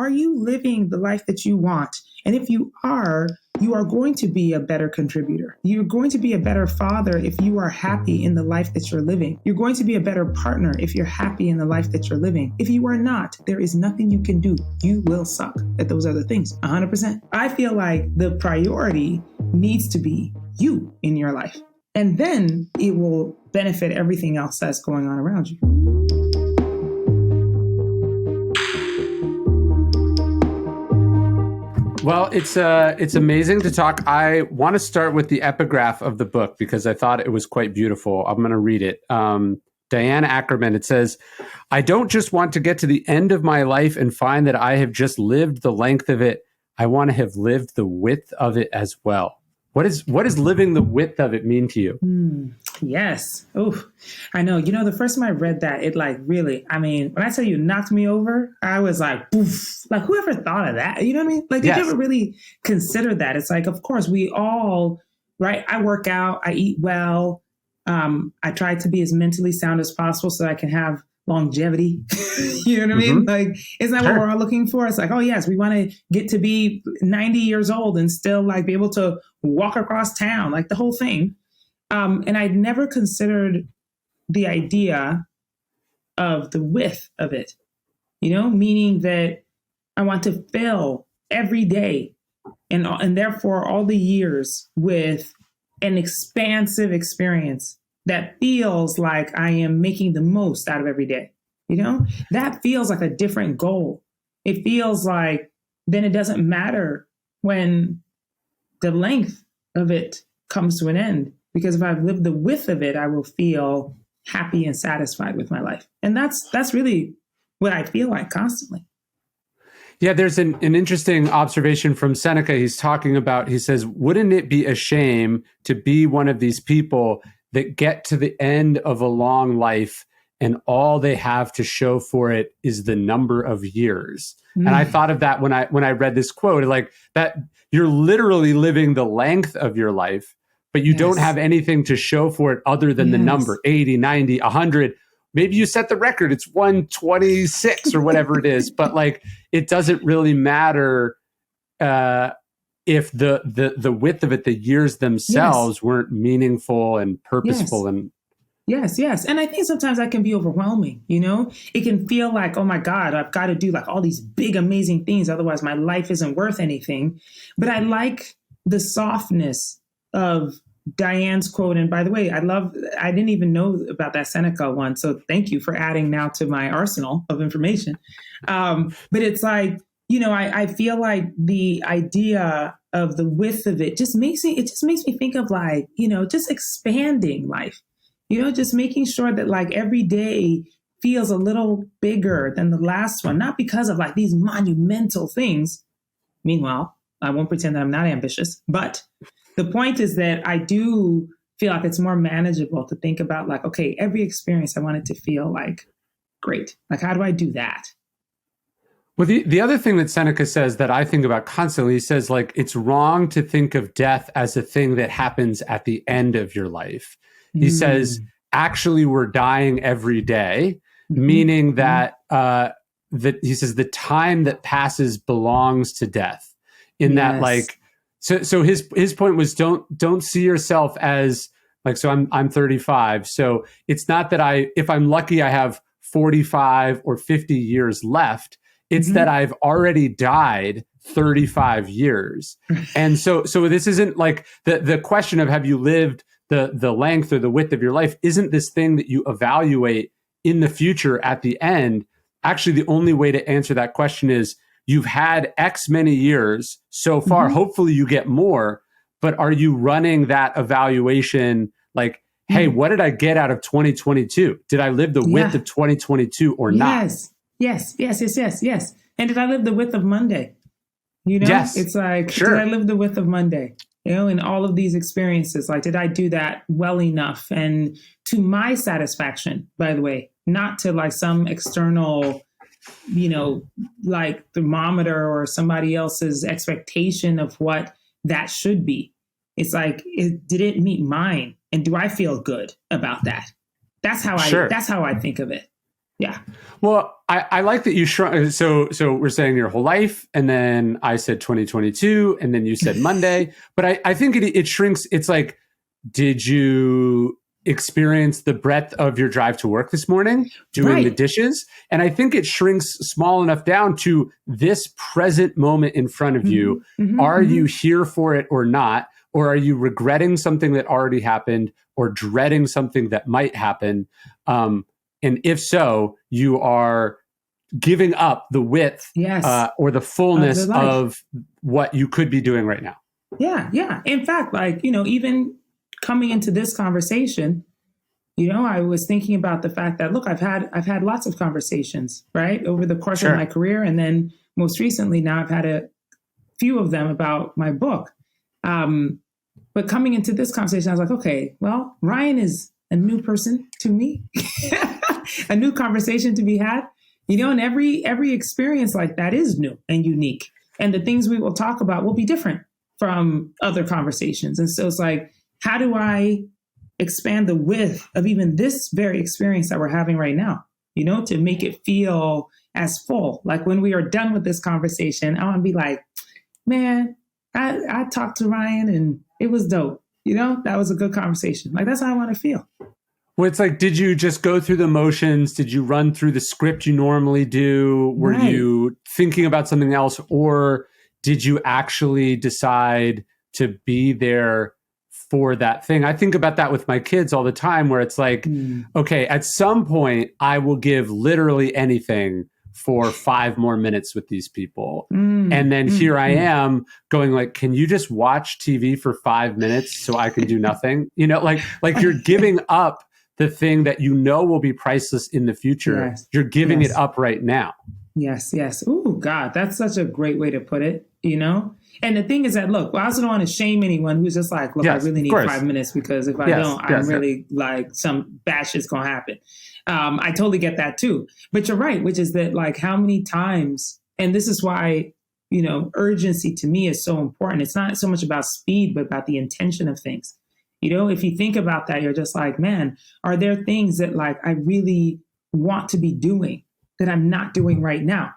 are you living the life that you want? And if you are going to be a better contributor. You're going to be a better father if you are happy in the life that you're living. You're going to be a better partner if you're happy in the life that you're living. If you are not, there is nothing you can do. You will suck at those other things, 100%. I feel like the priority needs to be you in your life. And then it will benefit everything else that's going on around you. Well, it's amazing to talk. I want to start with the epigraph of the book because I thought it was quite beautiful. I'm going to read it. Diane Ackerman, it says, I don't just want to get to the end of my life and find that I have just lived the length of it. I want to have lived the width of it as well. What is living the width of it mean to you? Yes. Oh, I know. You know, the first time I read that, it like really, I mean, when I tell you knocked me over, I was like, poof, like whoever thought of that? You know what I mean? Like, did you ever really consider that? It's like, of course, we all, right? I work out, I eat well. I try to be as mentally sound as possible so I can have longevity. You know what I mean? Like, isn't that what we're all looking for? It's like, oh yes, we want to get to be 90 years old and still like be able to walk across town, like the whole thing. And I'd never considered the idea of the width of it, you know, meaning that I want to fill every day and therefore all the years with an expansive experience that feels like I am making the most out of every day. You know, that feels like a different goal. It feels like then it doesn't matter when the length of it comes to an end, because if I've lived the width of it, I will feel happy and satisfied with my life. And that's really what I feel like constantly. Yeah, there's an interesting observation from Seneca. He's talking about, he says, wouldn't it be a shame to be one of these people that get to the end of a long life and all they have to show for it is the number of years? And I thought of that when I read this quote, like that you're literally living the length of your life, but you don't have anything to show for it other than the number 80, 90, 100. Maybe you set the record, it's 126 or whatever it is, but like it doesn't really matter if the width of it, the years themselves weren't meaningful and purposeful. And Yes. And I think sometimes that can be overwhelming, you know? It can feel like, oh my God, I've got to do like all these big, amazing things. Otherwise my life isn't worth anything. But I like the softness of Diane's quote. And by the way, I didn't even know about that Seneca one. So thank you for adding now to my arsenal of information. But it's like, you know, I feel like the idea of the width of it just makes me think of like, you know, just expanding life. You know, just making sure that like every day feels a little bigger than the last one, not because of like these monumental things. Meanwhile, I won't pretend that I'm not ambitious, but the point is that I do feel like it's more manageable to think about like, okay, every experience I want it to feel like great. Like, how do I do that? Well, the other thing that Seneca says that I think about constantly, he says like, it's wrong to think of death as a thing that happens at the end of your life. He says, actually, we're dying every day, meaning that he says the time that passes belongs to death. In that, like, so his point was don't see yourself as like, so I'm 35. So it's not that if I'm lucky, I have 45 or 50 years left. It's that I've already died 35 years. And so this isn't like the question of have you lived the length or the width of your life isn't this thing that you evaluate in the future at the end. Actually, the only way to answer that question is you've had X many years so far. Hopefully you get more, but are you running that evaluation like, hey, what did I get out of 2022? Did I live the width of 2022 or not? Yes. And did I live the width of Monday? You know, it's like, did I live the width of Monday? You know, in all of these experiences, like, did I do that well enough? And to my satisfaction, by the way, not to like some external, you know, like thermometer or somebody else's expectation of what that should be. It's like, did it meet mine? And do I feel good about that? That's how I think of it. Yeah. Well, I like that you shrunk. So we're saying your whole life, and then I said 2022, and then you said Monday. But I think it shrinks. It's like, did you experience the breadth of your drive to work this morning, doing the dishes? And I think it shrinks small enough down to this present moment in front of you. Are you here for it or not? Or are you regretting something that already happened or dreading something that might happen? And if so, you are giving up the width or the fullness of what you could be doing right now. Yeah, yeah. In fact, like, even coming into this conversation, I was thinking about the fact that, look, I've had lots of conversations, right, over the course of my career. And then most recently now I've had a few of them about my book. But coming into this conversation, I was like, okay, well, Ryan is a new person to me, a new conversation to be had, and every experience like that is new and unique. And the things we will talk about will be different from other conversations. And so it's like, how do I expand the width of even this very experience that we're having right now, to make it feel as full? Like when we are done with this conversation, I want to be like, man, I talked to Ryan and it was dope. That was a good conversation. Like, that's how I want to feel. Well, it's like, did you just go through the motions? Did you run through the script you normally do? Were you thinking about something else? Or did you actually decide to be there for that thing? I think about that with my kids all the time, where it's like, okay, at some point I will give literally anything for 5 more minutes with these people. And then here I am going like, can you just watch TV for 5 minutes so I can do nothing? Like you're giving up the thing that will be priceless in the future. Yes. You're giving it up right now. Yes, yes. Ooh, God, that's such a great way to put it, And the thing is that, look, I also don't want to shame anyone who's just like, look, I really need 5 minutes, because if I don't, I'm really like, some bad shit's going to happen. I totally get that too. But you're right, which is that, like, how many times, and this is why, urgency to me is so important. It's not so much about speed, but about the intention of things. If you think about that, you're just like, man, are there things that, like, I really want to be doing that I'm not doing right now?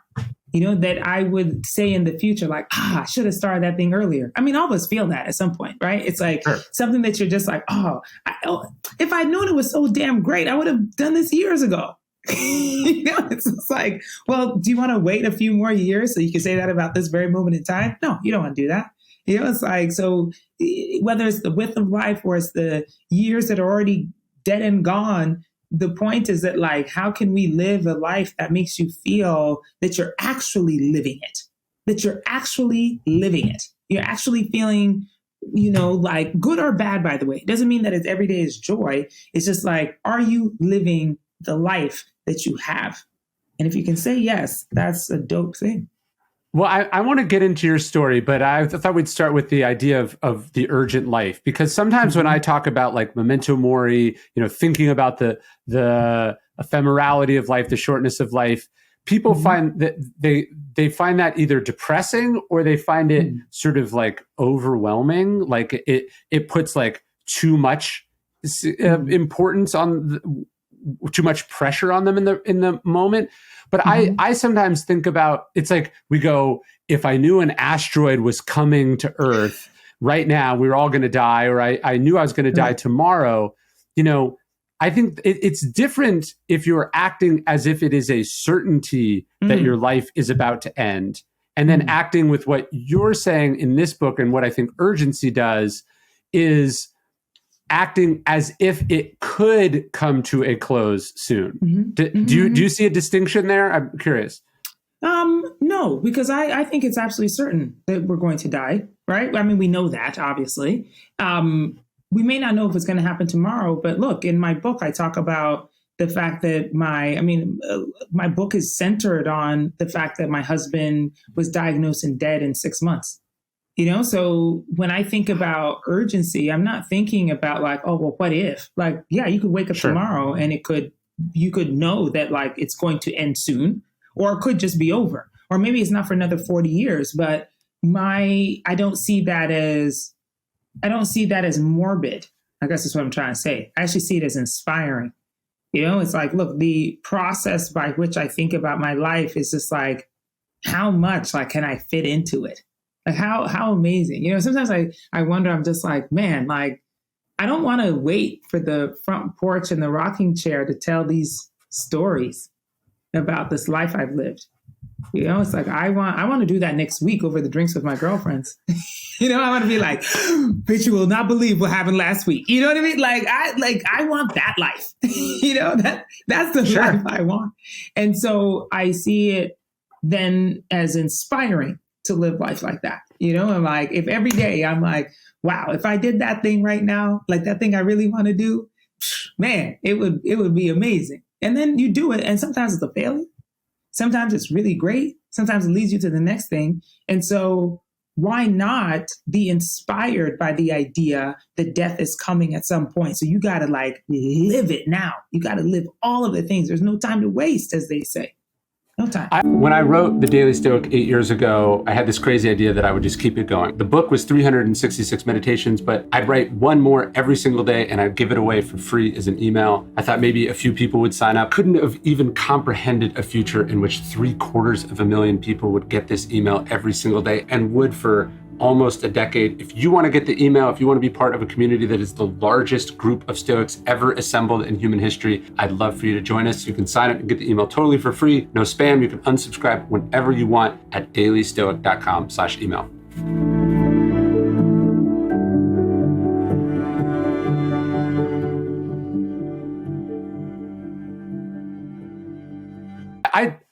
That I would say in the future, like, I should have started that thing earlier. I mean, all of us feel that at some point, right? It's like something that you're just like, if I'd known it was so damn great, I would have done this years ago. It's just like, well, do you want to wait a few more years so you can say that about this very moment in time? No, you don't want to do that. It's like, so whether it's the width of life or it's the years that are already dead and gone, the point is that, like, how can we live a life that makes you feel that you're actually living it, You're actually feeling, like, good or bad, by the way. It doesn't mean that it's every day is joy. It's just like, are you living the life that you have? And if you can say yes, that's a dope thing. Well, I want to get into your story, but I thought we'd start with the idea of the urgent life, because sometimes when I talk about, like, Memento Mori, thinking about the ephemerality of life, the shortness of life, people find that they find that either depressing or they find it sort of like overwhelming. Like it puts like too much importance on too much pressure on them in the moment. But I sometimes think about, it's like we go, if I knew an asteroid was coming to Earth right now, we were all going to die, or I knew I was going to die tomorrow. I think it's different if you're acting as if it is a certainty that your life is about to end, and then acting with what you're saying in this book, and what I think urgency does is acting as if it could come to a close soon. Do you see a distinction there? I'm curious. No, because I think it's absolutely certain that we're going to die, right? I mean, we know that, obviously. We may not know if it's going to happen tomorrow, but look, in my book, I talk about the fact that my book is centered on the fact that my husband was diagnosed and dead in 6 months. So when I think about urgency, I'm not thinking about like, oh, well, what if? Like, yeah, you could wake up tomorrow and you could know that, like, it's going to end soon, or it could just be over, or maybe it's not for another 40 years. But I don't see that as morbid. I guess that's what I'm trying to say. I actually see it as inspiring. It's like, look, the process by which I think about my life is just like, how much like can I fit into it? Like how amazing. Sometimes I wonder, I'm just like, man, like I don't want to wait for the front porch and the rocking chair to tell these stories about this life I've lived. It's like I want to do that next week over the drinks with my girlfriends. I want to be like, bitch, you will not believe what happened last week. You know what I mean? I want that life. That's the life I want. And so I see it then as inspiring to live life like that. I'm like, if every day I'm like, wow, if I did that thing right now, like that thing I really want to do, man, it would be amazing. And then you do it, and sometimes it's a failure. Sometimes it's really great. Sometimes it leads you to the next thing. And so why not be inspired by the idea that death is coming at some point? So you got to like live it now. You got to live all of the things. There's no time to waste, as they say. No time. When I wrote The Daily Stoic 8 years ago, I had this crazy idea that I would just keep it going. The book was 366 meditations, but I'd write one more every single day and I'd give it away for free as an email. I thought maybe a few people would sign up. Couldn't have even comprehended a future in which 750,000 people would get this email every single day and would for almost a decade. If you want to get the email, if you want to be part of a community that is the largest group of Stoics ever assembled in human history, I'd love for you to join us. You can sign up and get the email totally for free. No spam. You can unsubscribe whenever you want at dailystoic.com/email.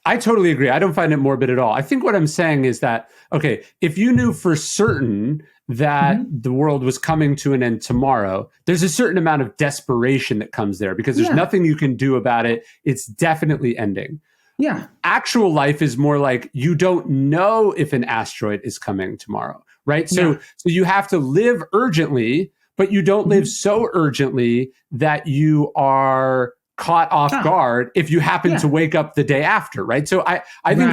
I totally agree. I don't find it morbid at all. I think what I'm saying is that, okay, if you knew for certain that the world was coming to an end tomorrow, there's a certain amount of desperation that comes there because there's nothing you can do about it. It's definitely ending. Yeah. Actual life is more like you don't know if an asteroid is coming tomorrow, right? So you have to live urgently, but you don't live so urgently that you are caught off guard if you happen to wake up the day after, right? So I think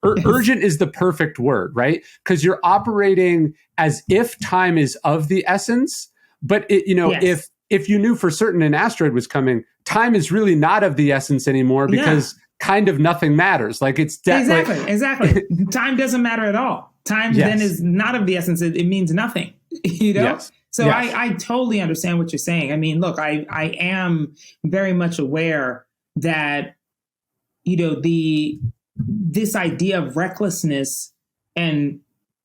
urgent is the perfect word, right? Because you're operating as if time is of the essence, but if you knew for certain an asteroid was coming, time is really not of the essence anymore because kind of nothing matters. Like it's exactly. Time doesn't matter at all. Time then is not of the essence. It means nothing. Yes. So I totally understand what you're saying. I mean, look, I am very much aware that, this idea of recklessness and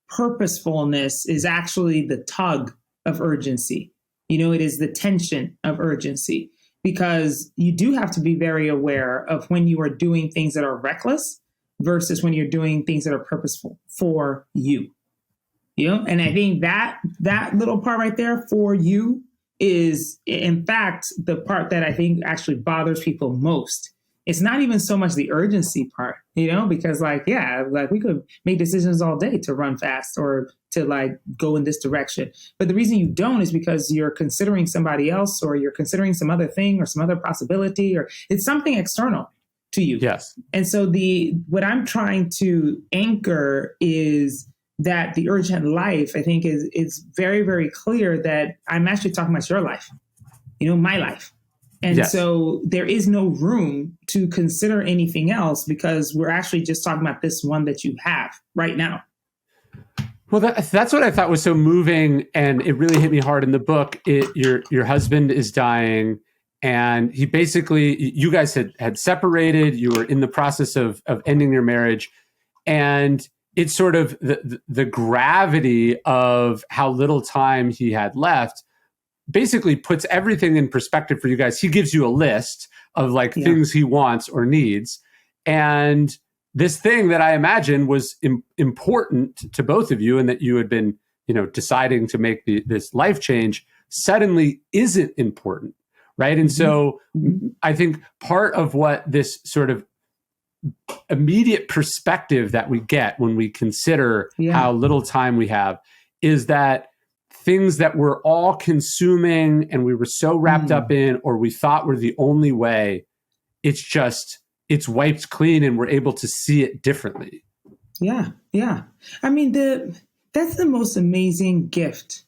purposefulness is actually the tug of urgency. It is the tension of urgency, because you do have to be very aware of when you are doing things that are reckless versus when you're doing things that are purposeful for you. And I think that little part right there for you is, in fact, the part that I think actually bothers people most. It's not even so much the urgency part, because we could make decisions all day to run fast or to like go in this direction. But the reason you don't is because you're considering somebody else, or you're considering some other thing or some other possibility, or it's something external to you. Yes. And so what I'm trying to anchor is that the urgent life, I think, is very, very clear that I'm actually talking about your life, my life. And so there is no room to consider anything else, because we're actually just talking about this one that you have right now. Well, that's what I thought was so moving. And it really hit me hard in the book. Your husband is dying, and he basically, you guys had separated. You were in the process of ending your marriage. And it's sort of the gravity of how little time he had left basically puts everything in perspective for you guys. He gives you a list of things he wants or needs. And this thing that I imagine was important to both of you, and that you had been, deciding to make this life change, suddenly isn't important, right? And so I think part of what this sort of immediate perspective that we get when we consider how little time we have is that things that we're all consuming and we were so wrapped up in, or we thought were the only way, it's wiped clean and we're able to see it differently. Yeah. Yeah. I mean, that's the most amazing gift,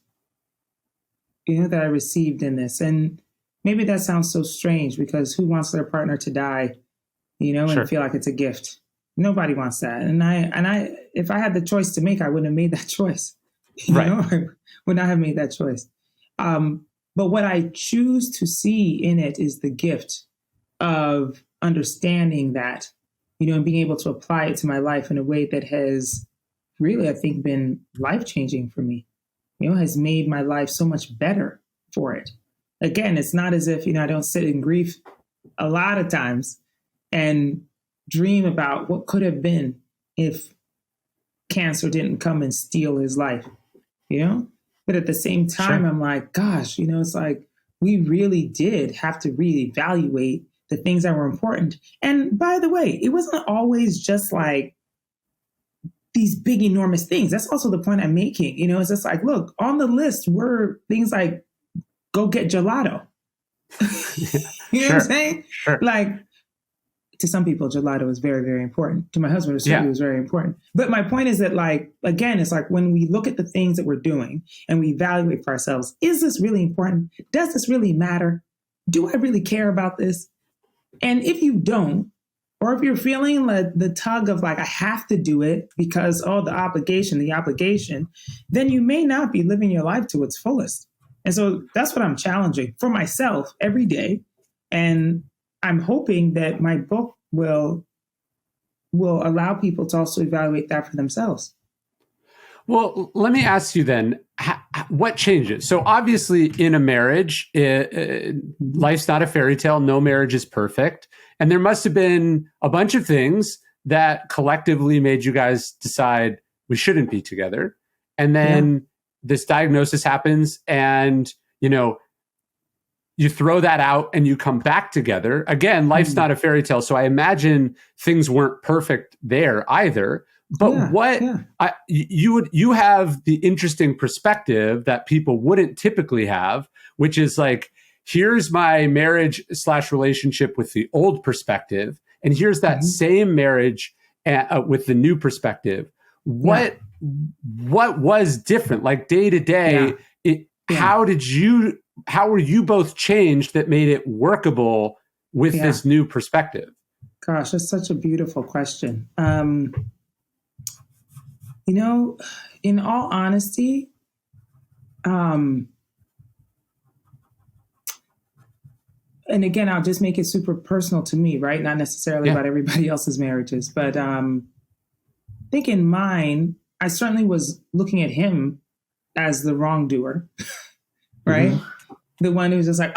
that I received in this. And maybe that sounds so strange because who wants their partner to die, and feel like it's a gift? Nobody wants that. And I, if I had the choice to make, I wouldn't have made that choice. I would not have made that choice. But what I choose to see in it is the gift of understanding that, and being able to apply it to my life in a way that has really, I think, been life-changing for me, has made my life so much better for it. Again, it's not as if, I don't sit in grief a lot of times and dream about what could have been if cancer didn't come and steal his life, But at the same time, I'm like, gosh, it's like we really did have to reevaluate the things that were important. And by the way, it wasn't always just like these big, enormous things. That's also the point I'm making. It's just like, look, on the list were things like go get gelato. You know what I'm saying? Sure. Like, to some people, gelato is very, very important. To my husband, it was very important. But my point is that, like, again, it's like when we look at the things that we're doing and we evaluate for ourselves, is this really important? Does this really matter? Do I really care about this? And if you don't, or if you're feeling like the tug of like, I have to do it because, the obligation, then you may not be living your life to its fullest. And so that's what I'm challenging for myself every day. And I'm hoping that my book will allow people to also evaluate that for themselves. Well, let me ask you then, what changes? So obviously in a marriage, life's not a fairy tale. No marriage is perfect. And there must have been a bunch of things that collectively made you guys decide we shouldn't be together. And then this diagnosis happens and, you throw that out and you come back together. Again, life's not a fairy tale. So I imagine things weren't perfect there either. But you have the interesting perspective that people wouldn't typically have, which is like, here's my marriage / relationship with the old perspective. And here's that same marriage with the new perspective. What was different? Like day to day, how were you both changed that made it workable with this new perspective? Gosh, that's such a beautiful question. In all honesty, and again, I'll just make it super personal to me, right? Not necessarily about everybody else's marriages, but I think in mine, I certainly was looking at him as the wrongdoer, right? The one who's just like,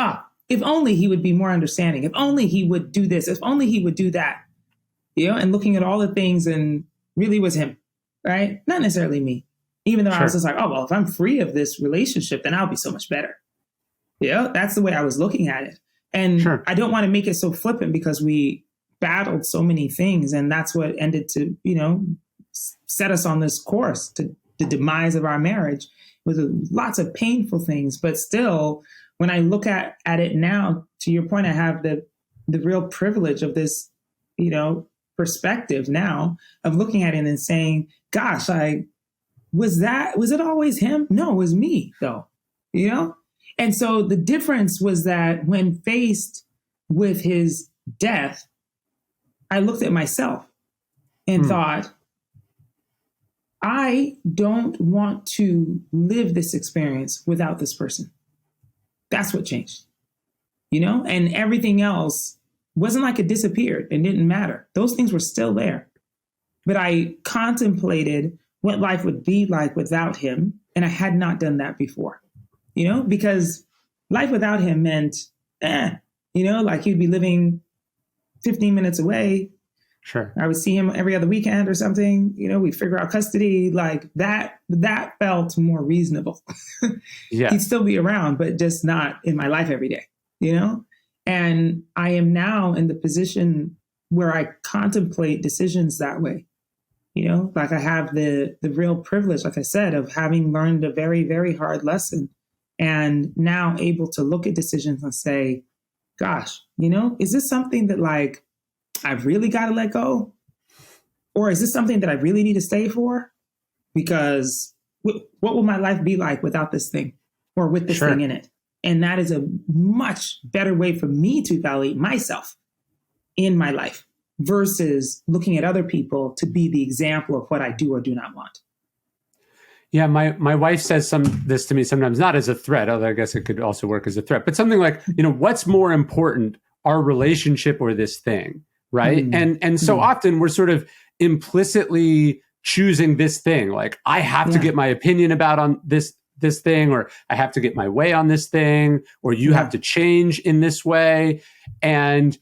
if only he would be more understanding. If only he would do this. If only he would do that. And looking at all the things and really was him, right? Not necessarily me. Even though I was just like, if I'm free of this relationship, then I'll be so much better. That's the way I was looking at it. And I don't want to make it so flippant because we battled so many things. And that's what ended to, set us on this course to the demise of our marriage with lots of painful things. But still, when I look at it now, to your point, I have the real privilege of this, perspective now of looking at it and saying, gosh, was it always him? No, it was me though, And so the difference was that when faced with his death, I looked at myself and thought, I don't want to live this experience without this person. That's what changed, and everything else wasn't like it disappeared and didn't matter. Those things were still there. But I contemplated what life would be like without him. And I had not done that before, because life without him meant, like he'd be living 15 minutes away. Sure. I would see him every other weekend or something, we'd figure out custody like that felt more reasonable. He'd still be around, but just not in my life every day, And I am now in the position where I contemplate decisions that way. Like I have the real privilege, like I said, of having learned a very, very hard lesson and now able to look at decisions and say, gosh, is this something that like I've really got to let go? Or is this something that I really need to stay for? Because what will my life be like without this thing or with this thing in it? And that is a much better way for me to evaluate myself in my life versus looking at other people to be the example of what I do or do not want. Yeah, my wife says this to me sometimes, not as a threat, although I guess it could also work as a threat, but something like, what's more important, our relationship or this thing, right? And so often we're sort of implicitly choosing this thing, like I have to get my opinion about on this thing, or I have to get my way on this thing, or you have to change in this way. And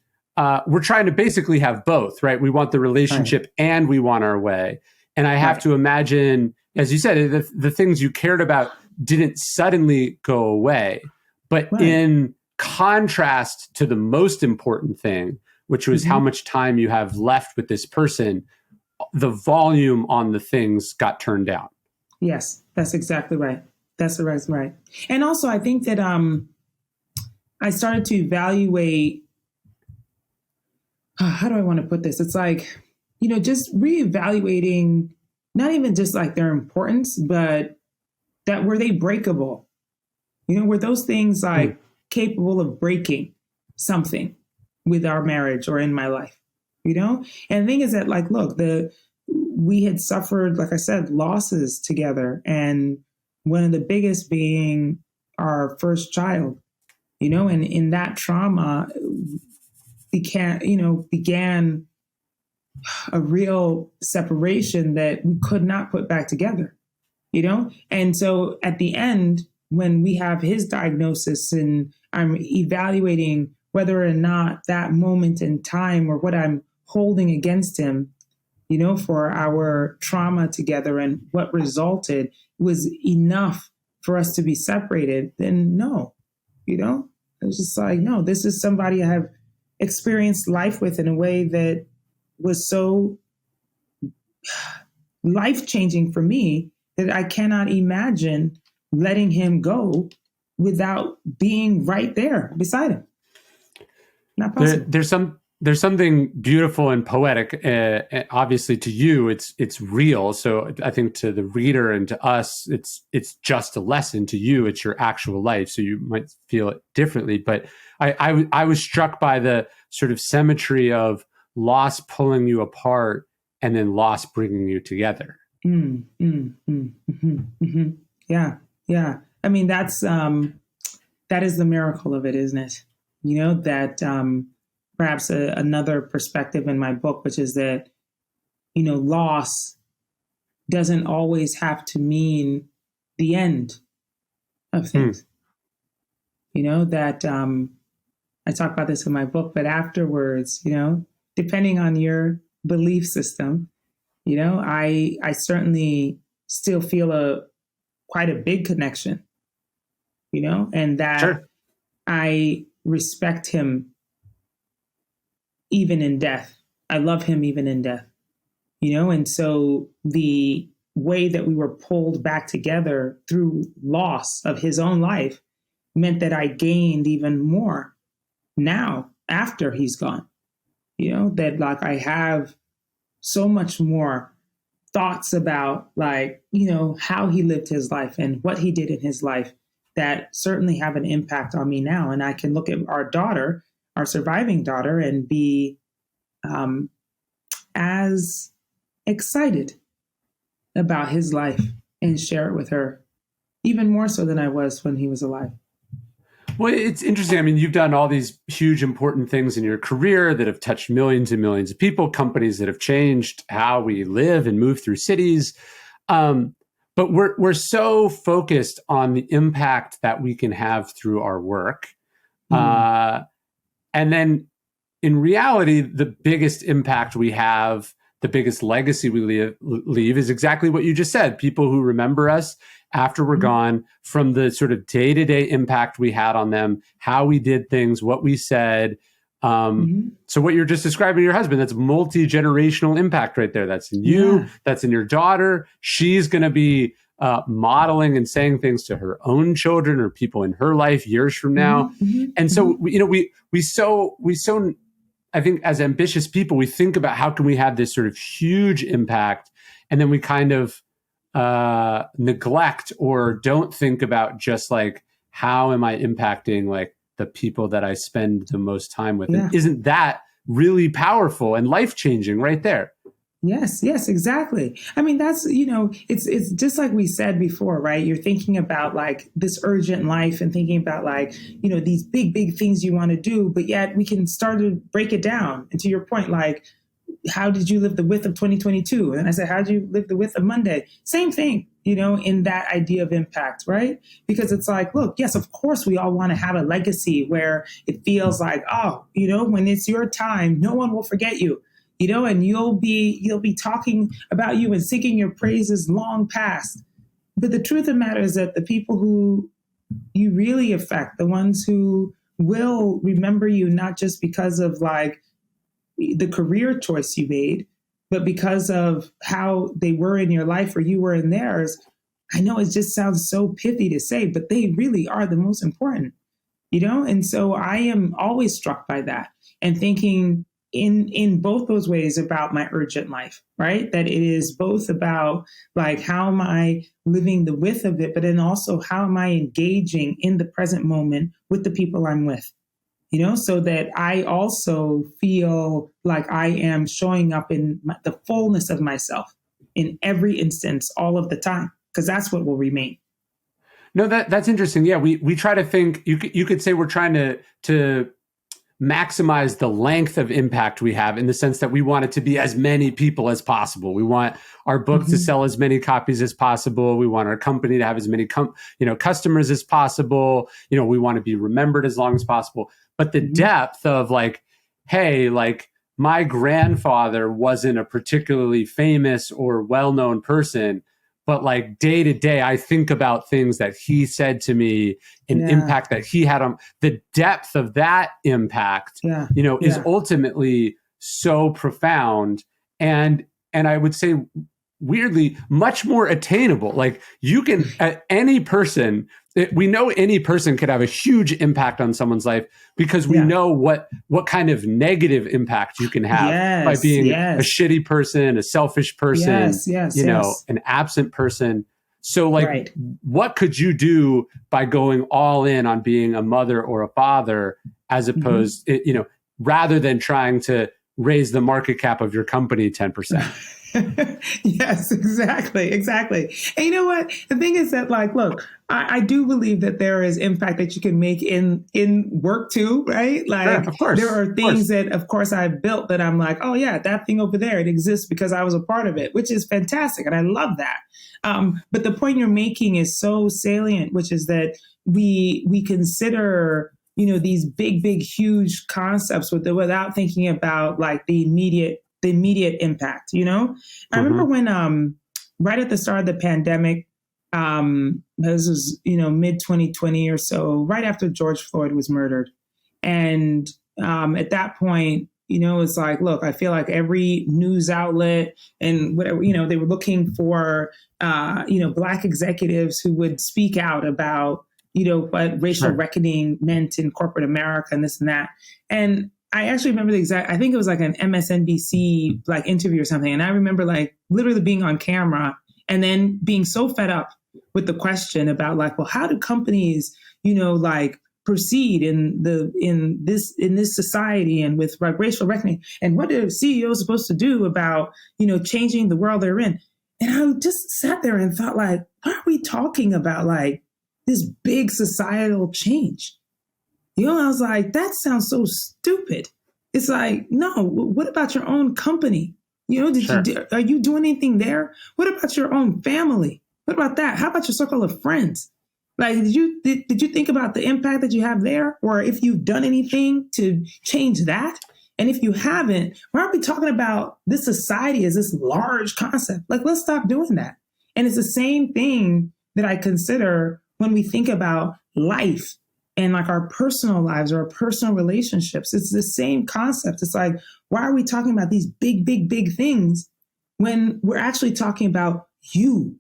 we're trying to basically have both, right? We want the relationship and we want our way. And I have to imagine, as you said, the things you cared about didn't suddenly go away. But in contrast to the most important thing, which was how much time you have left with this person, the volume on the things got turned down. Yes, that's exactly right. That's right. And also, I think that I started to evaluate, how do I want to put this? It's like, just reevaluating, not even just like their importance, but that were they breakable? Were those things like capable of breaking something with our marriage or in my life? And the thing is that, like, look, we had suffered, like I said, losses together, and one of the biggest being our first child, and in that trauma began a real separation that we could not put back together, And so at the end, when we have his diagnosis and I'm evaluating whether or not that moment in time or what I'm holding against him, for our trauma together and what resulted was enough for us to be separated, then no, it was just like, no, this is somebody I have experienced life with in a way that was so life-changing for me that I cannot imagine letting him go without being right there beside him. Not possible. There's something beautiful and poetic. Obviously, to you, it's real. So I think to the reader and to us, it's just a lesson. To you, it's your actual life. So you might feel it differently. But I was struck by the sort of symmetry of loss pulling you apart and then loss bringing you together. Yeah. I mean, that is the miracle of it, isn't it? That perhaps another perspective in my book, which is that, loss doesn't always have to mean the end of things. That I talk about this in my book, but afterwards, depending on your belief system, I certainly still feel quite a big connection, and that I respect him even in death. I love him even in death, and so the way that we were pulled back together through loss of his own life meant that I gained even more now after he's gone, that like I have so much more thoughts about like, how he lived his life and what he did in his life that certainly have an impact on me now. And I can look at our daughter, our surviving daughter, and be as excited about his life and share it with her, even more so than I was when he was alive. Well, it's interesting. I mean, you've done all these huge, important things in your career that have touched millions and millions of people, companies that have changed how we live and move through cities. But we're so focused on the impact that we can have through our work. And then in reality, the biggest impact we have, the biggest legacy we leave is exactly what you just said. People who remember us after we're gone, from the sort of day-to-day impact we had on them, how we did things, what we said. So what you're just describing to your husband, that's multi-generational impact right there. That's in you, that's in your daughter. She's going to be modeling and saying things to her own children or people in her life years from now. And so, we so, I think as ambitious people, we think about how can we have this sort of huge impact, and then we kind of neglect or don't think about just like how am I impacting like the people that I spend the most time with? Yeah. And isn't that really powerful and life-changing right there? Yes, yes, exactly. I mean, that's, it's just like we said before, right? You're thinking about like this urgent life and thinking about like, these big, big things you want to do, but yet we can start to break it down. And to your point, like, how did you live the width of 2022? And I said, how did you live the width of Monday? Same thing, in that idea of impact, right? Because it's like, look, yes, of course, we all want to have a legacy where it feels like, oh, when it's your time, no one will forget you. And you'll be talking about you and singing your praises long past. But the truth of the matter is that the people who you really affect, the ones who will remember you, not just because of like the career choice you made, but because of how they were in your life or you were in theirs. I know it just sounds so pithy to say, but they really are the most important, And so I am always struck by that and thinking, in both those ways about my urgent life, right? That it is both about like, how am I living the width of it, but then also how am I engaging in the present moment with the people I'm with, so that I also feel like I am showing up in the fullness of myself in every instance, all of the time, because that's what will remain. No, that's interesting. Yeah, we try to think, you could say we're trying to maximize the length of impact we have, in the sense that we want it to be as many people as possible. We want our book to sell as many copies as possible. We want our company to have as many customers as possible. We want to be remembered as long as possible. But the depth of like, hey, like my grandfather wasn't a particularly famous or well-known person, but like day to day, I think about things that he said to me, and impact that he had on the depth of that impact, is ultimately so profound. And I would say, weirdly, much more attainable. Like you can, any person, we know any person could have a huge impact on someone's life, because we know what kind of negative impact you can have by being a shitty person, a selfish person, an absent person. So like, what could you do by going all in on being a mother or a father, as opposed, rather than trying to raise the market cap of your company 10%? Yes, exactly. And you know what? The thing is that, like, look, I do believe that there is impact that you can make in work too, right? Like, of course, there are things that, of course, I've built that I'm like, oh yeah, that thing over there, it exists because I was a part of it, which is fantastic, and I love that. But the point you're making is so salient, which is that we consider, these big, huge concepts without thinking about like the immediate impact, I remember when, right at the start of the pandemic, this was, mid 2020 or so, right after George Floyd was murdered. And, at that point, it's like, look, I feel like every news outlet and whatever, they were looking for, Black executives who would speak out about, what racial reckoning meant in corporate America and this and that. And I actually remember I think it was like an MSNBC like interview or something. And I remember like literally being on camera and then being so fed up with the question about like, well, how do companies, like proceed in this society and with like racial reckoning, and what are CEOs supposed to do about, changing the world they're in? And I just sat there and thought, like, why are we talking about like this big societal change? I was like, that sounds so stupid. It's like, no, what about your own company? Are you doing anything there? What about your own family? What about that? How about your circle of friends? Like, did you think about the impact that you have there? Or if you've done anything to change that? And if you haven't, why aren't we talking about this society as this large concept? Like, let's stop doing that. And it's the same thing that I consider when we think about life and like our personal lives or our personal relationships. It's the same concept. It's like, why are we talking about these big, big, big things when we're actually talking about you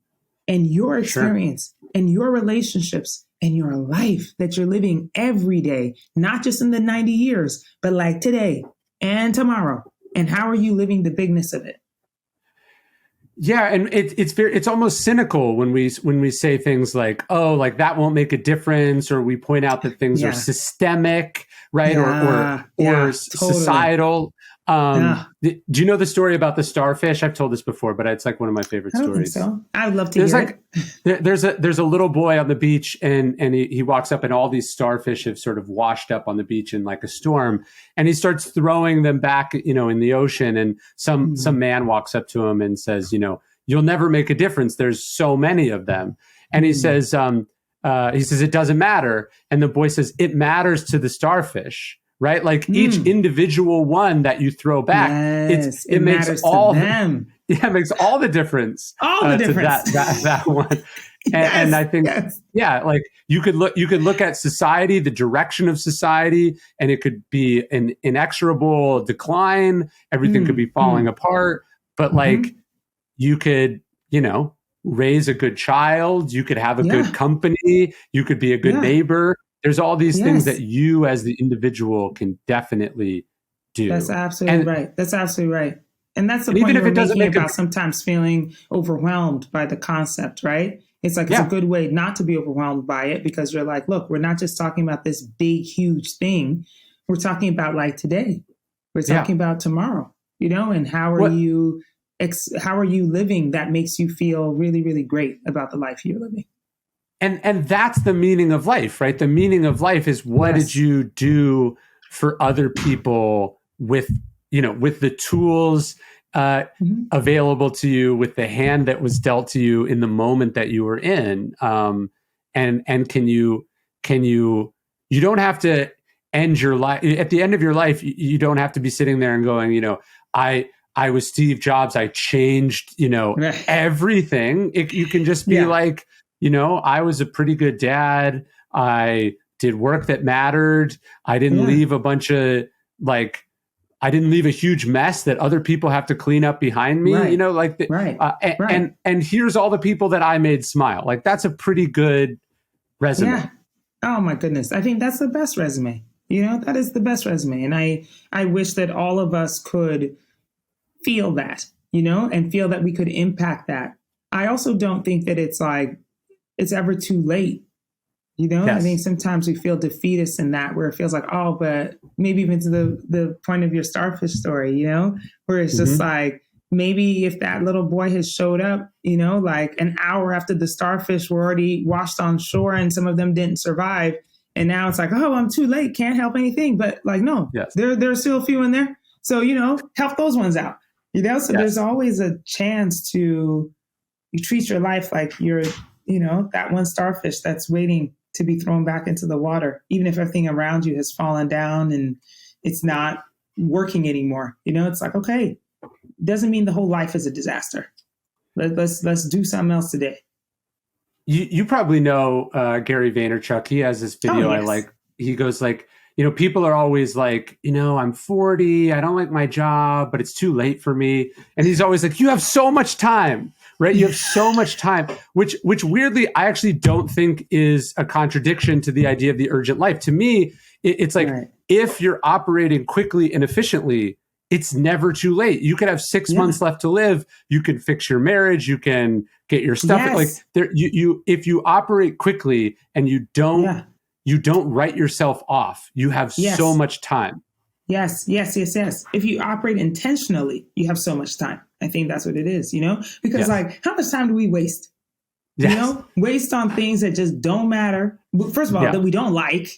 and your experience and your relationships and your life that you're living every day, not just in the 90 years, but like today and tomorrow. And how are you living the bigness of it? Yeah, and it's almost cynical when we say things like, oh, like that won't make a difference, or we point out that things are systemic, right? Or societal. Do you know the story about the starfish? I've told this before, but it's like one of my favorite stories. I don't think so. I would love to hear it. There's a little boy on the beach, and he walks up, and all these starfish have sort of washed up on the beach in like a storm, and he starts throwing them back, in the ocean. And some man walks up to him and says, you'll never make a difference. There's so many of them. And he says, it doesn't matter. And the boy says, it matters to the starfish. Right, like each individual one that you throw back, it makes all them. It makes all the difference. All the difference. To that one, and I think, like you could look at society, the direction of society, and it could be an inexorable decline. Everything could be falling apart, but like you could, raise a good child. You could have a good company. You could be a good neighbor. There's all these things that you as the individual can definitely do. That's absolutely right. That's absolutely right. And that's the point you're making about sometimes feeling overwhelmed by the concept, right? It's like it's a good way not to be overwhelmed by it, because you're like, look, we're not just talking about this big, huge thing. We're talking about like today. We're talking about tomorrow, and how are you living that makes you feel really, really great about the life you're living? And that's the meaning of life, right? The meaning of life is what did you do for other people with the tools available to you, with the hand that was dealt to you in the moment that you were in. And can you don't have to end your life at the end of your life. You don't have to be sitting there and going, I was Steve Jobs. I changed, everything. You can just be like, I was a pretty good dad. I did work that mattered. I didn't leave a bunch of I didn't leave a huge mess that other people have to clean up behind me. And here's all the people that I made smile. Like that's a pretty good resume. Yeah. Oh my goodness. I think that's the best resume. That is the best resume. And I wish that all of us could feel that, and feel that we could impact that. I also don't think that it's like, it's ever too late. I think sometimes we feel defeatist in that, where it feels like, oh, but maybe even to the point of your starfish story, where it's just like, maybe if that little boy has showed up, like an hour after the starfish were already washed on shore and some of them didn't survive. And now it's like, oh, I'm too late. Can't help anything. But like, no, there's still a few in there. So, help those ones out, so there's always a chance to treat your life like you're, that one starfish that's waiting to be thrown back into the water, even if everything around you has fallen down and it's not working anymore. It's like, okay, doesn't mean the whole life is a disaster. Let's do something else today. You probably know Gary Vaynerchuk. He has this video I like. He goes like, people are always like, I'm 40. I don't like my job, but it's too late for me. And he's always like, you have so much time. Right. You have so much time, which weirdly, I actually don't think is a contradiction to the idea of the urgent life. To me, it's like, if you're operating quickly and efficiently, it's never too late. You could have 6 months left to live. You can fix your marriage. You can get your stuff. Like there, if you operate quickly and you don't write yourself off, you have so much time. Yes. If you operate intentionally, you have so much time. I think that's what it is, because like, how much time do we waste? Waste on things that just don't matter. First of all, that we don't like.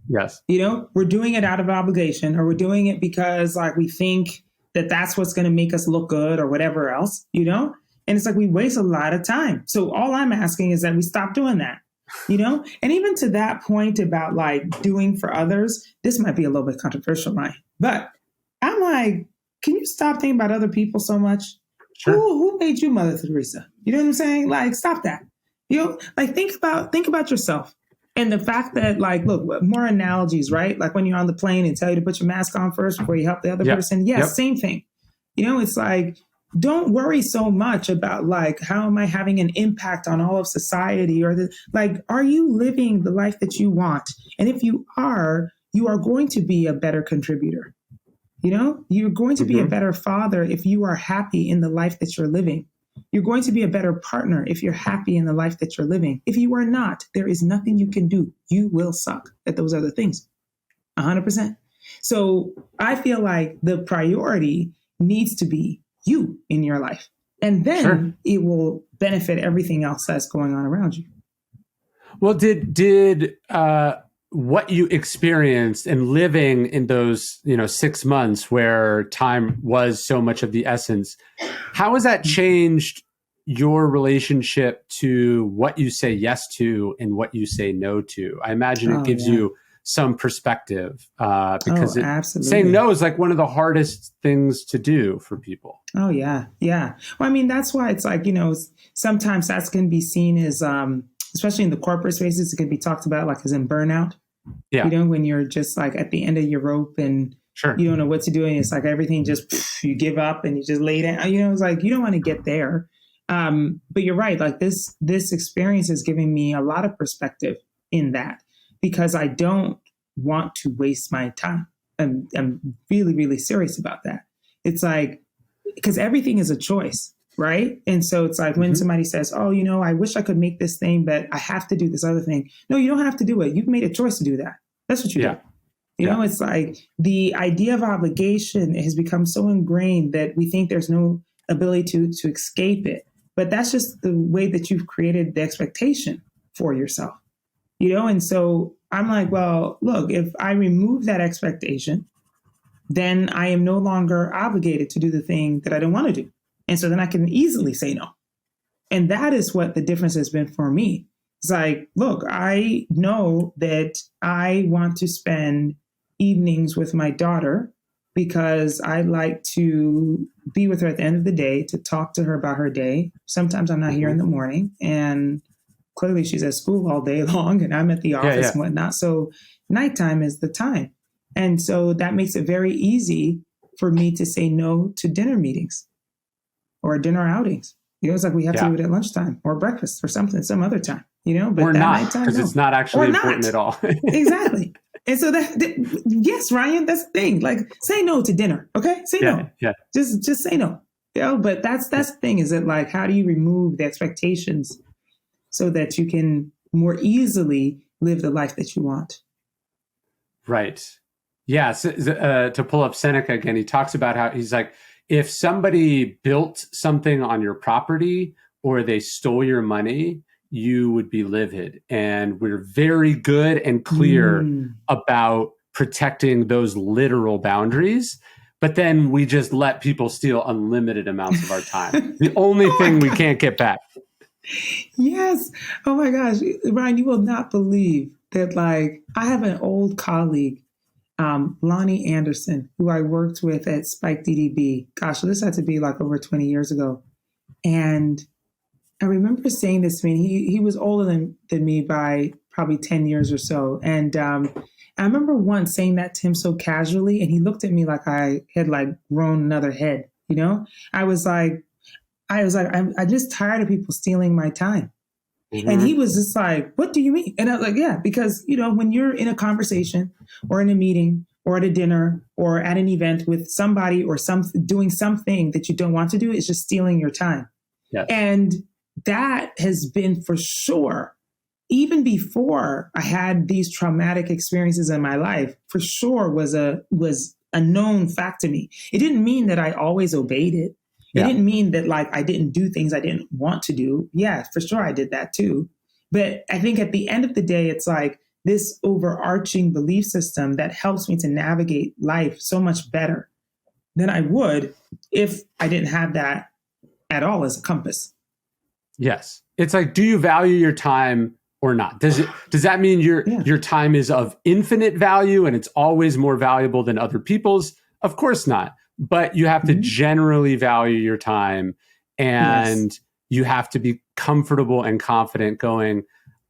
Yes. We're doing it out of obligation, or we're doing it because like we think that that's what's going to make us look good or whatever else, and it's like we waste a lot of time. So all I'm asking is that we stop doing that. And even to that point about like doing for others, this might be a little bit controversial, Ryan, but I'm like, can you stop thinking about other people so much? Sure. Who made you Mother Teresa? You know what I'm saying? Like, stop that. Like think about yourself. And the fact that like, look, more analogies, right? Like when you're on the plane and tell you to put your mask on first before you help the other person. Yes, same thing. It's like, don't worry so much about like, how am I having an impact on all of society, or are you living the life that you want? And if you are going to be a better contributor. You're going to be a better father if you are happy in the life that you're living. You're going to be a better partner if you're happy in the life that you're living. If you are not, there is nothing you can do. You will suck at those other things. 100%. So I feel like the priority needs to be you in your life. And then it will benefit everything else that's going on around you. Well, did what you experienced in living in those, 6 months where time was so much of the essence, how has that changed your relationship to what you say yes to and what you say no to? I imagine it gives you some perspective because saying no is like one of the hardest things to do for people. Oh, yeah. Yeah. Well, I mean, that's why it's like, sometimes that's going to be seen as, especially in the corporate spaces, it can be talked about like as in burnout. Yeah. When you're just like at the end of your rope and you don't know what to do. And it's like everything just, you give up and you just lay down, it's like, you don't want to get there. But you're right. Like this experience is giving me a lot of perspective in that, because I don't want to waste my time. I'm really, really serious about that. It's like, because everything is a choice, right? And so it's like when somebody says, oh, I wish I could make this thing, but I have to do this other thing. No, you don't have to do it. You've made a choice to do that. That's what you do. You know, it's like the idea of obligation has become so ingrained that we think there's no ability to escape it. But that's just the way that you've created the expectation for yourself, And so I'm like, well, look, if I remove that expectation, then I am no longer obligated to do the thing that I don't want to do. And so then I can easily say no. And that is what the difference has been for me. It's like, look, I know that I want to spend evenings with my daughter because I like to be with her at the end of the day, to talk to her about her day. Sometimes I'm not here in the morning, and clearly she's at school all day long and I'm at the office and whatnot. So nighttime is the time. And so that makes it very easy for me to say no to dinner meetings or dinner outings. It's like we have to do it at lunchtime or breakfast or something, some other time, but or not, because it's not actually important at all. Exactly. And so yes, Ryan, that's the thing. Like, say no to dinner. Okay. Say no. Yeah. Just say no. But that's the thing, is that like, how do you remove the expectations so that you can more easily live the life that you want? Right. Yeah. So, to pull up Seneca again, he talks about how he's like, if somebody built something on your property or they stole your money, you would be livid. And we're very good and clear about protecting those literal boundaries. But then we just let people steal unlimited amounts of our time. The only thing we can't get back. Yes. Oh my gosh. Ryan, you will not believe that, like, I have an old colleague, Lonnie Anderson, who I worked with at Spike DDB. Gosh, so this had to be like over 20 years ago. And I remember saying this to me. He was older than me by probably 10 years or so. And I remember once saying that to him so casually, and he looked at me like I had like grown another head. I was like, I'm just tired of people stealing my time. And he was just like, what do you mean? And I was like, yeah, because, when you're in a conversation or in a meeting or at a dinner or at an event with somebody or doing something that you don't want to do, it's just stealing your time. Yes. And that has been for sure, even before I had these traumatic experiences in my life, for sure was a known fact to me. It didn't mean that I always obeyed it. It didn't mean that like I didn't do things I didn't want to do. Yeah, for sure I did that too. But I think at the end of the day, it's like this overarching belief system that helps me to navigate life so much better than I would if I didn't have that at all as a compass. Yes. It's like, do you value your time or not? Does that mean your time is of infinite value and it's always more valuable than other people's? Of course not. But you have to generally value your time, and you have to be comfortable and confident going,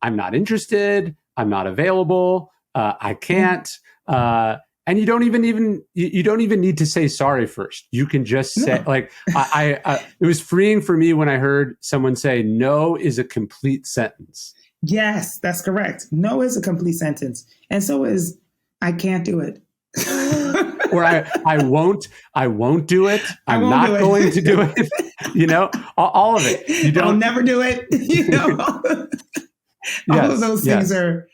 I'm not interested. I'm not available. I can't. And you don't even need to say sorry first. You can just say like, I it was freeing for me when I heard someone say no is a complete sentence. Yes, that's correct. No is a complete sentence. And so is I can't do it. Or I won't do it. I'm not going to do it. You know, all of it. You don't. I'll never do it. You know, all of those things are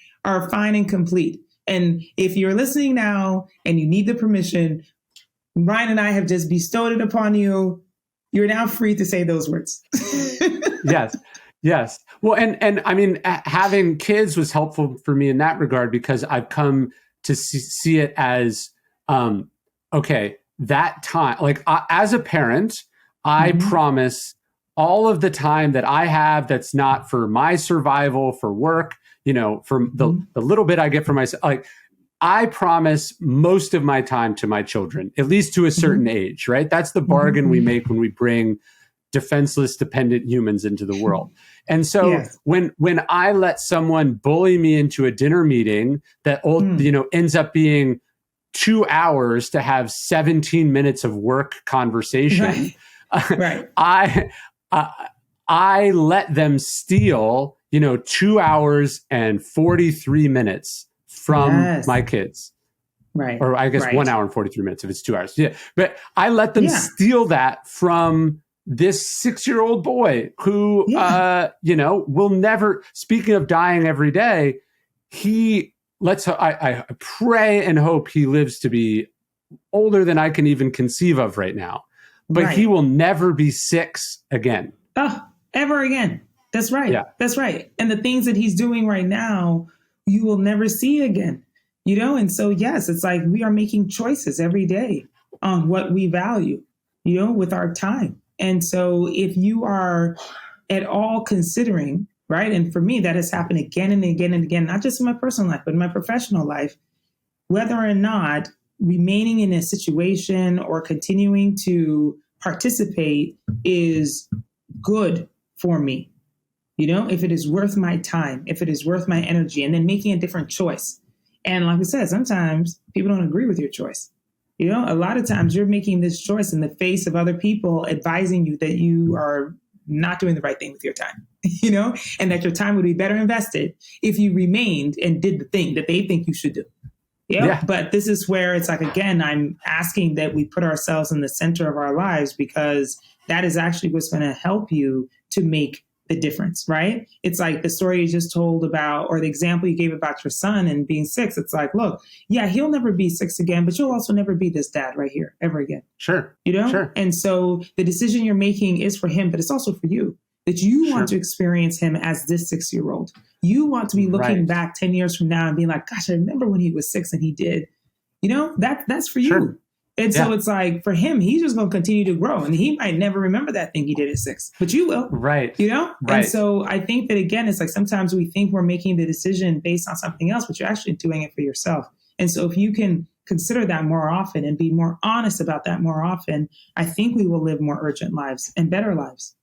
fine and complete. And if you're listening now and you need the permission, Ryan and I have just bestowed it upon you. You're now free to say those words. Yes. Well, and I mean, having kids was helpful for me in that regard, because I've come to see it as, okay, that time, like as a parent, I promise all of the time that I have that's not for my survival, for work, you know, for the little bit I get for myself, like I promise most of my time to my children, at least to a certain age, right? That's the bargain we make when we bring defenseless, dependent humans into the world. And so when I let someone bully me into a dinner meeting that you know, ends up being 2 hours to have 17 minutes of work conversation, I let them steal, you know, 2 hours and 43 minutes from my kids. Right. Or I guess 1 hour and 43 minutes if it's 2 hours. Yeah. But I let them steal that from this 6-year-old boy who, you know, will never, speaking of dying every day, I pray and hope he lives to be older than I can even conceive of right now. But he will never be 6 again. Oh, ever again. That's right. Yeah. That's right. And the things that he's doing right now, you will never see again. You know, and so, yes, it's like we are making choices every day on what we value, you know, with our time. And so if you are at all considering, right, and for me, that has happened again and again and again, not just in my personal life, but in my professional life, whether or not remaining in a situation or continuing to participate is good for me, you know, if it is worth my time, if it is worth my energy, and then making a different choice. And like we said, sometimes people don't agree with your choice. You know, a lot of times you're making this choice in the face of other people advising you that you are not doing the right thing with your time, you know, and that your time would be better invested if you remained and did the thing that they think you should do. Yeah. But this is where it's like, again, I'm asking that we put ourselves in the center of our lives, because that is actually what's going to help you to make the difference, right? It's like the story you just told about, or the example you gave about your son and being 6. It's like, look, yeah, he'll never be 6 again, but you'll also never be this dad right here ever again. Sure. You know? Sure. And so the decision you're making is for him, but it's also for you, that you want to experience him as this 6-year-old. You want to be looking back 10 years from now and being like, gosh, I remember when he was 6 and he did, you know, that's for you. And so it's like, for him, he's just going to continue to grow, and he might never remember that thing he did at 6, but you will. Right. You know? Right. And so I think that, again, it's like sometimes we think we're making the decision based on something else, but you're actually doing it for yourself. And so if you can consider that more often and be more honest about that more often, I think we will live more urgent lives and better lives.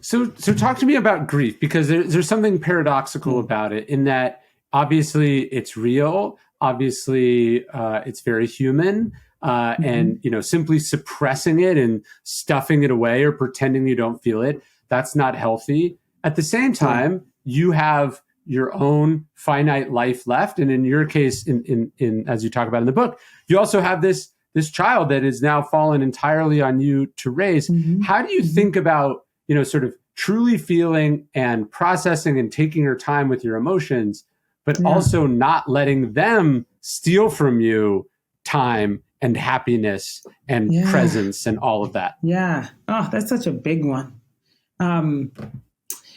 So talk to me about grief, because there's something paradoxical about it, in that obviously it's real. Obviously it's very human. And, you know, simply suppressing it and stuffing it away or pretending you don't feel it, that's not healthy. At the same time, you have your own finite life left. And in your case, in as you talk about in the book, you also have this child that is now fallen entirely on you to raise. How do you think about, you know, sort of truly feeling and processing and taking your time with your emotions, but also not letting them steal from you time and happiness and presence and all of that? Yeah. Oh, that's such a big one.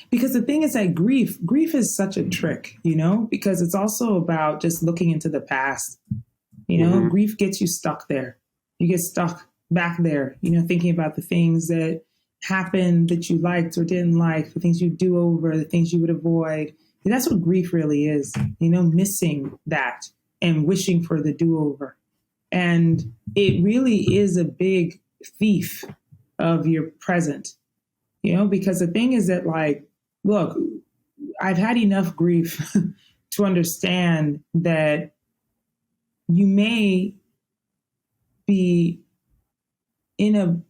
Because the thing is that grief is such a trick, you know, because it's also about just looking into the past. You know, grief gets you stuck there. You get stuck back there, you know, thinking about the things that happened that you liked or didn't like, the things you do over, the things you would avoid. And that's what grief really is, you know, missing that and wishing for the do-over. And it really is a big thief of your present, you know, because the thing is that, like, look, I've had enough grief to understand that you may be in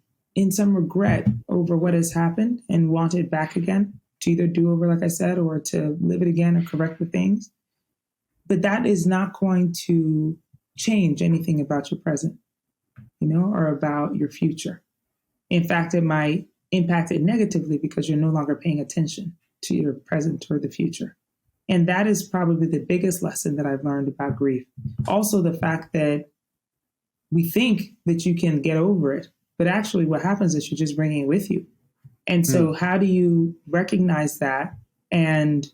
some regret over what has happened and want it back again, to either do over, like I said, or to live it again or correct the things. But that is not going to change anything about your present, you know, or about your future. In fact, it might impacted negatively because you're no longer paying attention to your present or the future. And that is probably the biggest lesson that I've learned about grief. Also, the fact that we think that you can get over it, but actually what happens is you're just bringing it with you. And so how do you recognize that and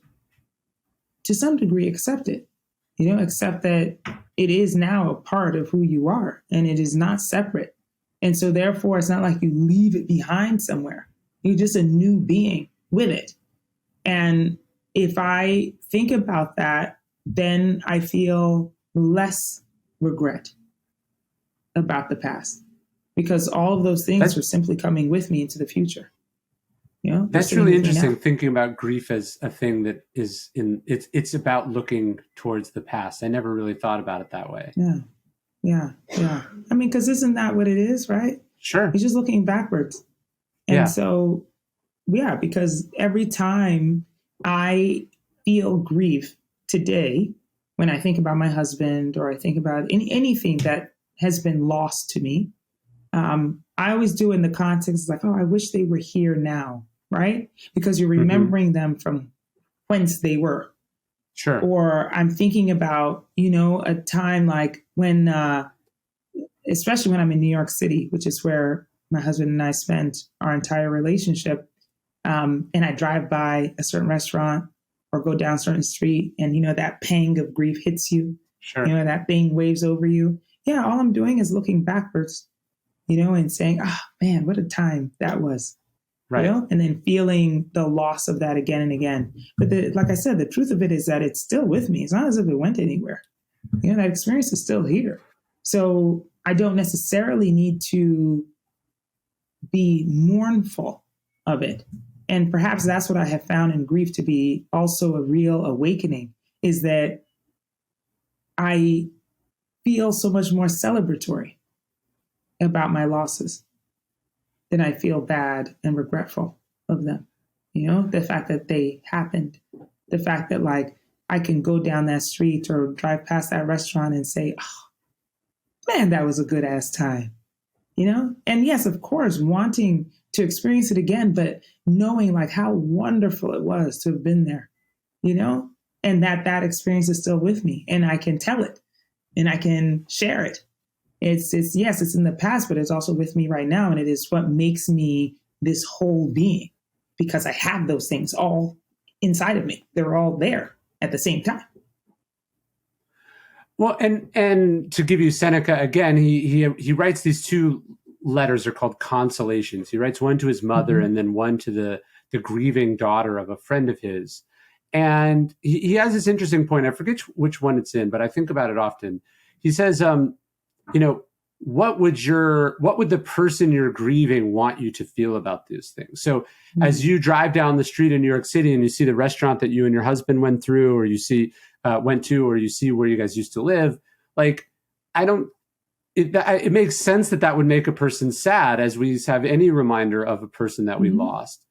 to some degree accept it? Accept that it is now a part of who you are and it is not separate. And so therefore, it's not like you leave it behind somewhere. You're just a new being with it. And if I think about that, then I feel less regret about the past because all of those things are simply coming with me into the future. That's really interesting, thinking about grief as a thing that is it's about looking towards the past. I never really thought about it that way. Yeah. I mean, because isn't that what it is, right? Sure. It's just looking backwards. And so, because every time I feel grief today, when I think about my husband or I think about anything that has been lost to me, I always do in the context like, I wish they were here now, right? Because you're remembering them from whence they were. Sure. Or I'm thinking about, a time like when, especially when I'm in New York City, which is where my husband and I spent our entire relationship. And I drive by a certain restaurant or go down a certain street and, that pang of grief hits you. Sure. That thing waves over you. Yeah. All I'm doing is looking backwards, and saying, man, what a time that was. Right. And then feeling the loss of that again and again. But like I said, the truth of it is that it's still with me. It's not as if it went anywhere. That experience is still here. So I don't necessarily need to be mournful of it. And perhaps that's what I have found in grief to be also a real awakening, is that I feel so much more celebratory about my losses than I feel bad and regretful of them. The fact that they happened, the fact that I can go down that street or drive past that restaurant and say, man, that was a good ass time, And yes, of course, wanting to experience it again, but knowing how wonderful it was to have been there, and that experience is still with me and I can tell it and I can share it. It's in the past, but it's also with me right now. And it is what makes me this whole being because I have those things all inside of me. They're all there at the same time. Well, and to give you Seneca again, he writes these two letters are called consolations. He writes one to his mother and then one to the grieving daughter of a friend of his. And he has this interesting point. I forget which one it's in, but I think about it often. He says, what would the person you're grieving want you to feel about these things? So as you drive down the street in New York City and you see the restaurant that you and your husband went through, or you see went to, or you see where you guys used to live, it makes sense that would make a person sad, as we have any reminder of a person that we lost.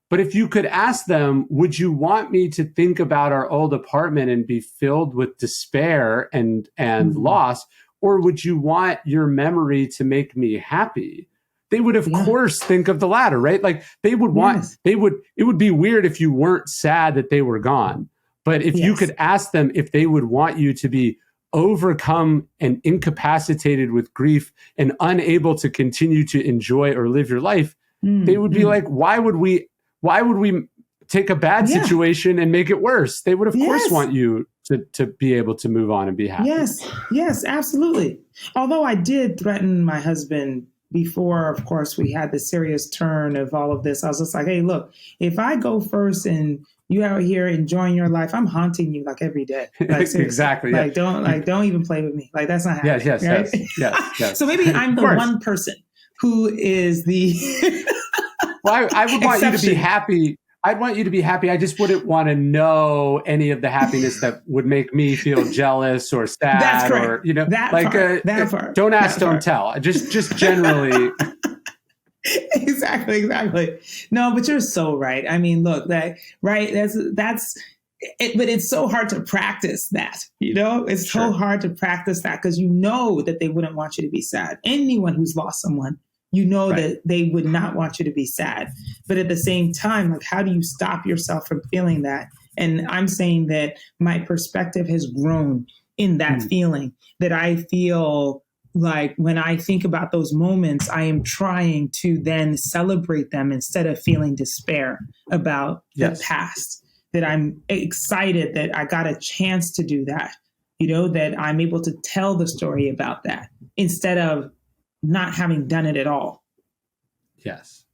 But if you could ask them, would you want me to think about our old apartment and be filled with despair and loss? Or would you want your memory to make me happy? They would, of course, think of the latter, right? They would want, it would be weird if you weren't sad that they were gone. But if you could ask them if they would want you to be overcome and incapacitated with grief and unable to continue to enjoy or live your life, they would be like, why would we take a bad situation and make it worse? They would, of course, want you to be able to move on and be happy. Yes, absolutely. Although I did threaten my husband before, of course, we had the serious turn of all of this. I was just like, hey, look, if I go first and you out here enjoying your life, I'm haunting you every day. Exactly. Don't even play with me. That's not happening. Yes. So maybe I'm the one person who is the Well, I would want you to be happy. I'd want you to be happy. I just wouldn't want to know any of the happiness that would make me feel jealous or sad. That's correct. Or, that part. Don't ask, don't tell. Just generally. Exactly. No, but you're so right. I mean, look, that's it, but it's so hard to practice that, it's so hard to practice that because that they wouldn't want you to be sad. Anyone who's lost someone, You know that they would not want you to be sad. But at the same time, like, how do you stop yourself from feeling that? And I'm saying that my perspective has grown in that feeling, that I feel like when I think about those moments, I am trying to then celebrate them instead of feeling despair about the past. That I'm excited that I got a chance to do that, that I'm able to tell the story about that instead of not having done it at all. Yes.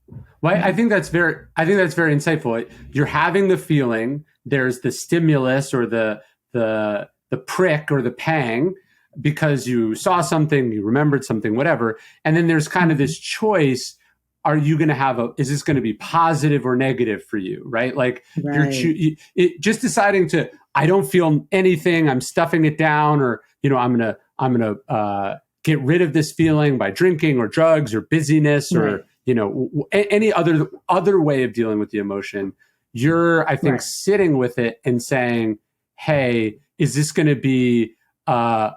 Well, I think that's very insightful. You're having the feeling, there's the stimulus or the prick or the pang because you saw something, you remembered something, whatever. And then there's kind of this choice. Are you going to is this going to be positive or negative for you? Right. Like you're just deciding I don't feel anything. I'm stuffing it down, or, I'm going to get rid of this feeling by drinking or drugs or busyness or, any other way of dealing with the emotion. You're, I think, sitting with it and saying, hey, is this going to be a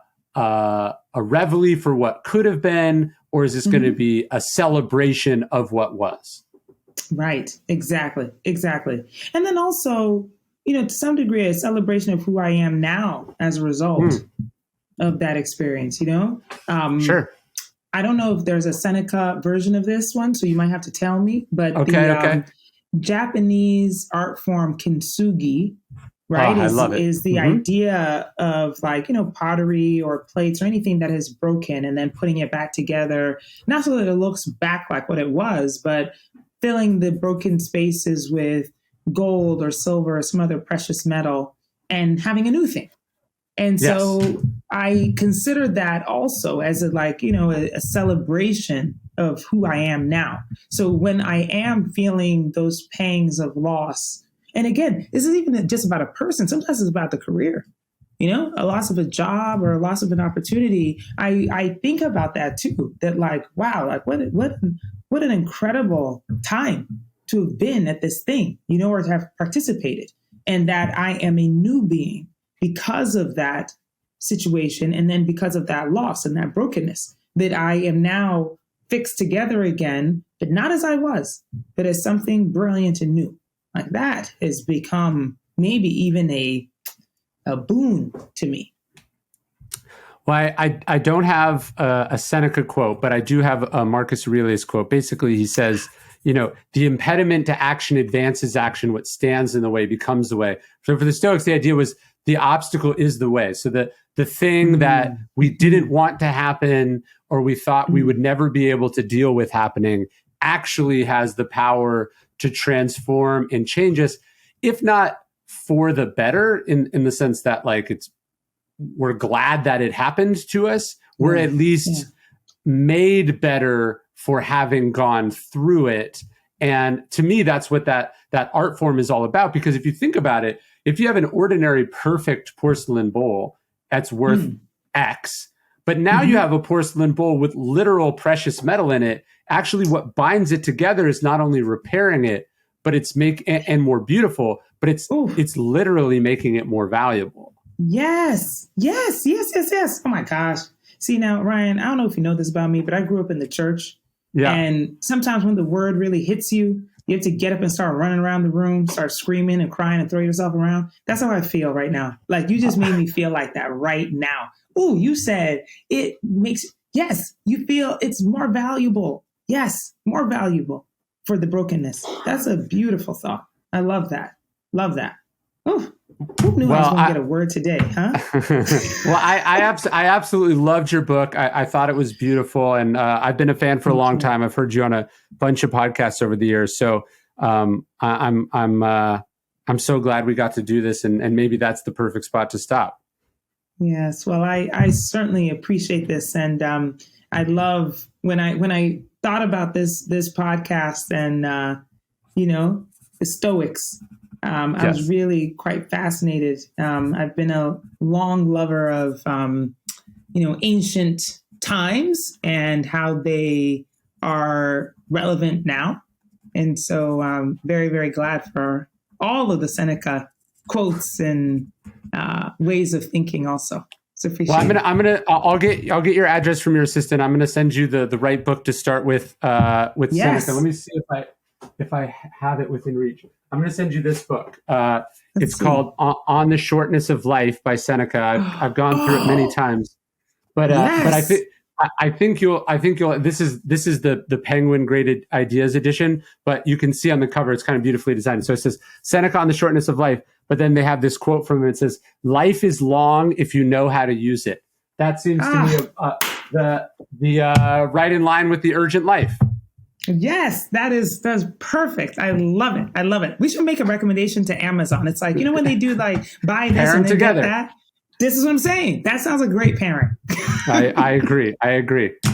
reveille for what could have been, or is this going to be a celebration of what was? Right. Exactly. And then also, to some degree, a celebration of who I am now as a result of that experience, Sure. I don't know if there's a Seneca version of this one, so you might have to tell me, but the Japanese art form kintsugi, right, is the idea of like, pottery or plates or anything that has broken and then putting it back together, not so that it looks back like what it was, but filling the broken spaces with gold or silver or some other precious metal and having a new thing. And so I consider that also as a celebration of who I am now. So when I am feeling those pangs of loss, and again, this isn't even just about a person. Sometimes it's about the career, a loss of a job or a loss of an opportunity. I think about that too, that like, wow, like what an incredible time to have been at this thing, or to have participated, and that I am a new being because of that situation. And then because of that loss and that brokenness, that I am now fixed together again, but not as I was, but as something brilliant and new. Like that has become maybe even a boon to me. Well, I don't have a Seneca quote, but I do have a Marcus Aurelius quote. Basically, he says, the impediment to action advances action. What stands in the way becomes the way. So for the Stoics, the idea was the obstacle is the way. So the thing that we didn't want to happen or we thought we would never be able to deal with happening actually has the power to transform and change us, if not for the better, in the sense that like we're glad that it happened to us. We're at least made better for having gone through it. And to me, that's what that art form is all about. Because if you think about it, if you have an ordinary perfect porcelain bowl that's worth X, but now you have a porcelain bowl with literal precious metal in it, actually what binds it together is not only repairing it, but it's and more beautiful, but it's literally making it more valuable. Yes. Oh my gosh. See now, Ryan, I don't know if you know this about me, but I grew up in the church. Yeah. And sometimes when the word really hits you, you have to get up and start running around the room, start screaming and crying and throw yourself around. That's how I feel right now. Like you just made me feel like that right now. Oh, you said it makes, yes, you feel it's more valuable. Yes, more valuable for the brokenness. That's a beautiful thought. I love that. Love that. Oh, who knew I was going to get a word today, huh? Well, I absolutely loved your book. I thought it was beautiful, and I've been a fan for a long time. I've heard you on a bunch of podcasts over the years, so I'm so glad we got to do this, and maybe that's the perfect spot to stop. Yes, well, I certainly appreciate this, and I love when I thought about this podcast and the Stoics. I was really quite fascinated. I've been a long lover of, ancient times and how they are relevant now. And so I'm very, very glad for all of the Seneca quotes and ways of thinking also. It's appreciated. Well, I'll get your address from your assistant. I'm gonna send you the right book to start with Yes. Seneca. Let me see if I have it within reach. I'm gonna send you this book. It's called On the Shortness of Life by Seneca. I've gone through it many times, but I think you'll this is the Penguin graded ideas edition, but you can see on the cover it's kind of beautifully designed. So it says Seneca on the Shortness of Life, but then they have this quote from him. It says, "Life is long if you know how to use it." That seems to me the right in line with the urgent life. Yes, that's perfect. I love it. I love it. We should make a recommendation to Amazon. It's like, when they do like buy this and then get that. This is what I'm saying. That sounds a great pairing. I agree.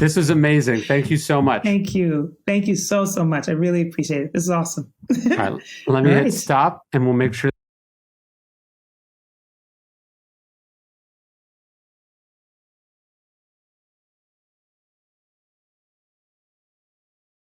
This is amazing. Thank you so much. Thank you. Thank you so much. I really appreciate it. This is awesome. All right, let me hit stop and we'll make sure